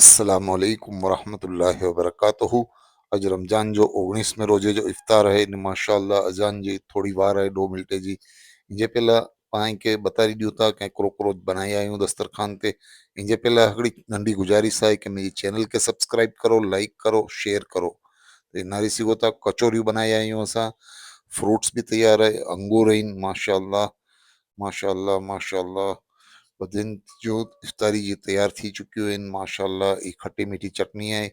अस्सलामुअलैकुम वरहमतुल्लाहि वबरकातुहू। अज रमज़ान जो 19 रोजे जो इफ्तार है इन माशाअल्लाह अजान जी थोड़ी वार है 2 मिनट जी इंजे पहला पाण खे बताई ॾियूं था कंहिं क्रोकरो बनाई आहियूं दस्तरखान ते। इंजे पहला हिकिड़ी नंढी गुजारिश है कि मुंहिंजी चैनल के सब्सक्राइब करो, लाइक करो, शेयर करो। तो नारी सघो था कचोरियूं बनाई आहियूं असां, फ्रूट्स भी तैयार है, अंगूर आहिनि माशाअल्लाह माशाअल्लाह माशाअल्लाह। दिन जो इफ्तारी जी तैयार थी चुकियूं आहिनि माशाअल्लाह। ही खटी मीठी चटनी है,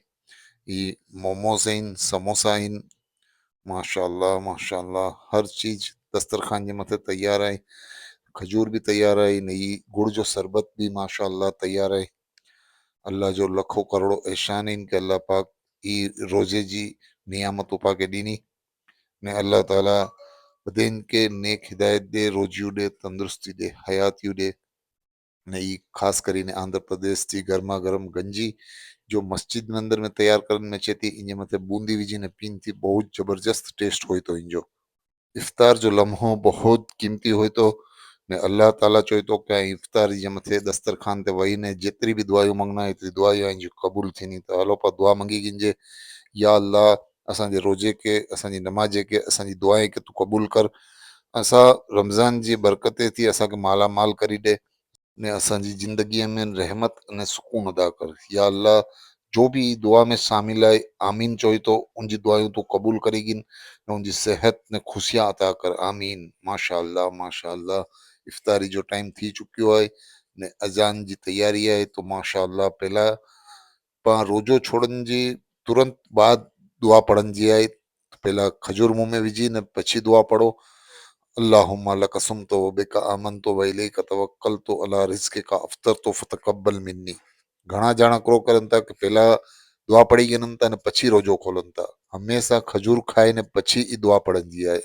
ही मोमोस आहिनि, समोसा आहिनि माशाअल्लाह माशाअल्लाह। हर चीज़ दस्तरखान जे मथे तैयार है। खजूर भी तैयार है, नई गुड़ जो शरबत भी माशाअल्लाह तैयार है। अल्लाह जो लखों करोड़ों एहसान आहिनि कि अल्लाह पाक ई रोज़े जी नियामत पाके ॾिनी ने अल्लाह ताला बदिन के नेक हिदायत दे, रोजियूं दे, तंदुरुस्ती दे, हयातियूं दे। ने ई ख़ास કરીને आंध्र प्रदेश जी गर्मा गर्म गंजी जो मस्जिद में अंदर में तैयार करण में अचे थी, इन मथे बूंदी विझी ने पीन थी, बहुत जबरदस्त टेस्ट होए तो इनजो। इफ्तार जो लम्हो बहुत कीमती होए तो ने अल्लाह ताला चोए तो क्या इफ्तार जे मथे दस्तरखान ते वही ने जेतरी भी दुआयूं मंगना एतरी दुआयूं आहिनि जो क़बूल थींदी। त हलो पा दुआ मंगी गिंजे, या अल्लाह असांजे रोजे के, असांजी नमाज़े के, असांजी दुआएं के तू कबूल कर। असां रमज़ान जी बरकते थी असांखे माला माल करी ॾे ने असांजी ज़िंदगीअ में रहमत अने सुकून अदा कर। या अल्लाह जो भी दुआ में शामिल है आमीन चोई तो उनकी दुआयूं तू कबूल करेगिन ने उनकी सेहत ने खुशियां अता कर, आमीन माशाअल्लाह माशाअल्लाह। इफ्तारी जो टाइम थी चुकियो है ने अजान जी तैयारी है तो माशाअल्लाह पहला पां रोजो छोड़न जी तुरंत बाद दुआ पढ़न जी है। पहला खजूर मुंह में विझी ने पछी दुआ पढ़ो, अल्लाहुम्मा लक सुम्तु व बिका आमनतु व इलैका तवक्कलतु अला रिज़्क़िका अफ़्तरतु फ़तक़ब्बल मिन्नी। घणा ॼणा क्रो करनि था कि पहला दुआ पढ़ी गिननि था ने पछी रोजो खोलनि था। हमेशा खजूर खाए ने पछी ई दुआ पढ़नि जी आहे।